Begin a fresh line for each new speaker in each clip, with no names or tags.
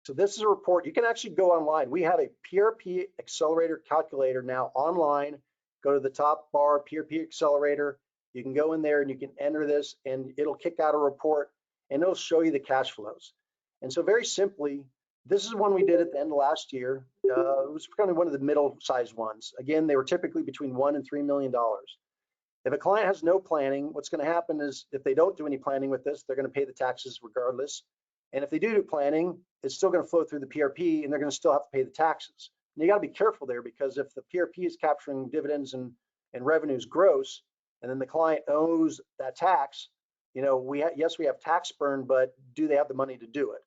So this is a report. You can actually go online. We have a PRP Accelerator calculator now online. Go to the top bar, PRP Accelerator. You can go in there and you can enter this and it'll kick out a report and it'll show you the cash flows. And so very simply, this is one we did at the end of last year. It was kind of one of the middle-sized ones. Again, they were typically between $1 and $3 million. If a client has no planning, what's going to happen is if they don't do any planning with this, they're going to pay the taxes regardless. And if they do planning, it's still going to flow through the PRP and they're going to still have to pay the taxes. And you got to be careful there, because if the PRP is capturing dividends and revenues gross, and then the client owes that tax, you know, yes, we have tax burn, but do they have the money to do it?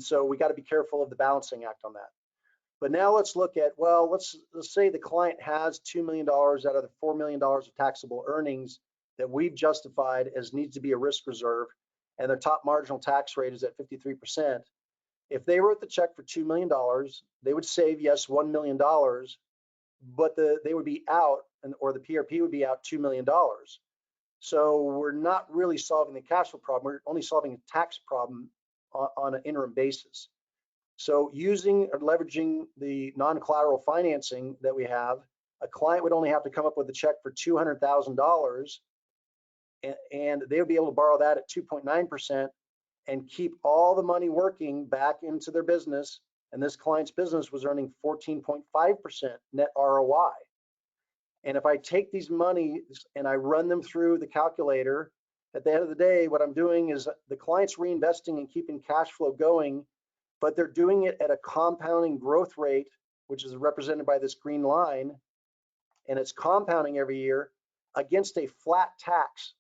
So we got to be careful of the balancing act on that. But now let's look at, well, let's say the client has $2 million out of the $4 million of taxable earnings that we've justified as needs to be a risk reserve, and their top marginal tax rate is at 53%. If they wrote the check for $2 million, they would save, yes, $1 million, but they would be out, or the PRP would be out $2 million. So we're not really solving the cash flow problem. We're only solving a tax problem on an interim basis. So using or leveraging the non-collateral financing that we have, a client would only have to come up with a check for $200,000, and they would be able to borrow that at 2.9% and keep all the money working back into their business. And this client's business was earning 14.5% net ROI. And if I take these monies and I run them through the calculator, at the end of the day, what I'm doing is the client's reinvesting and keeping cash flow going, but they're doing it at a compounding growth rate, which is represented by this green line, and it's compounding every year against a flat tax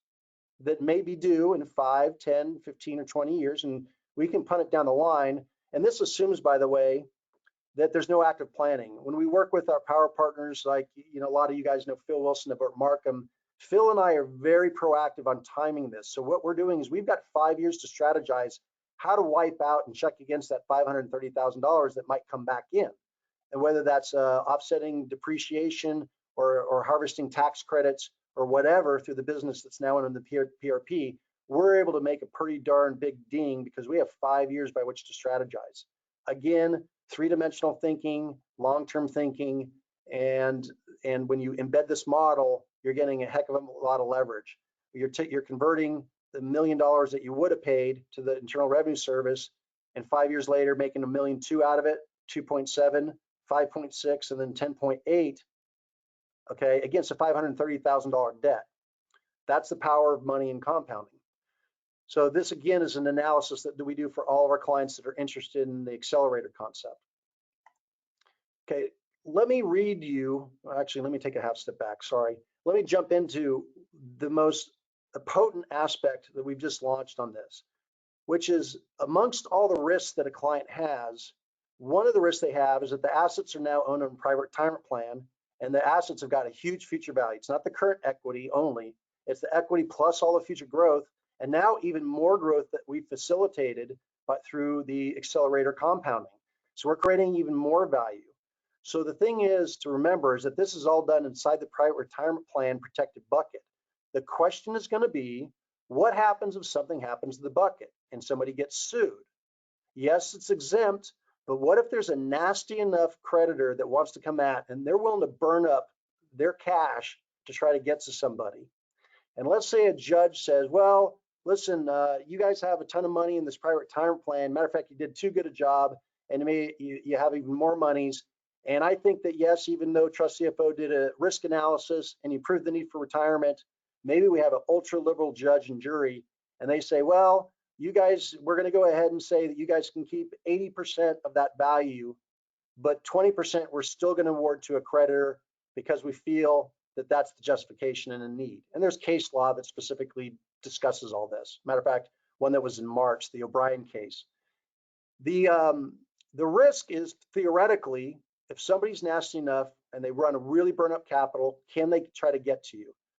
that may be due in 5, 10, 15, or 20 years, and we can punt it down the line. And this assumes, by the way, that there's no active planning. When we work with our power partners, like, you know, a lot of you guys know Phil Wilson of Markham, Phil and I are very proactive on timing this. So what we're doing is we've got 5 years to strategize how to wipe out and check against that $530,000 that might come back in. And whether that's offsetting depreciation or harvesting tax credits or whatever through the business that's now in the PRP, we're able to make a pretty darn big ding because we have 5 years by which to strategize. Again, three-dimensional thinking, long-term thinking, and when you embed this model, you're getting a heck of a lot of leverage. You're converting the $1 million that you would have paid to the Internal Revenue Service, and 5 years later making $1.2 million out of it, 2.7, 5.6, and then 10.8. Okay, against a $530,000 debt. That's the power of money and compounding. So this again is an analysis that we do for all of our clients that are interested in the accelerator concept. Okay, let me read you, actually, let me take a half step back, sorry. Let me jump into the most potent aspect that we've just launched on this, which is amongst all the risks that a client has, one of the risks they have is that the assets are now owned in a private retirement plan, and the assets have got a huge future value. It's not the current equity only, it's the equity plus all the future growth, and now even more growth that we facilitated but through the accelerator compounding. So we're creating even more value. So the thing is to remember is that this is all done inside the private retirement plan protected bucket. The question is going to be, what happens if something happens to the bucket and somebody gets sued? Yes, it's exempt, but what if there's a nasty enough creditor that wants to come at and they're willing to burn up their cash to try to get to somebody? And let's say a judge says, well, listen, you guys have a ton of money in this private retirement plan. Matter of fact, you did too good a job, and you have even more monies. And I think that, yes, even though TRUST-CFO did a risk analysis and he proved the need for retirement, maybe we have an ultra liberal judge and jury, and they say, well, you guys, we're going to go ahead and say that you guys can keep 80% of that value, but 20% we're still going to award to a creditor because we feel that that's the justification and a need. And there's case law that specifically discusses all this. Matter of fact, one that was in March, the O'Brien case. The risk is theoretically, if somebody's nasty enough and they run a really burn up capital, can they try to get to you?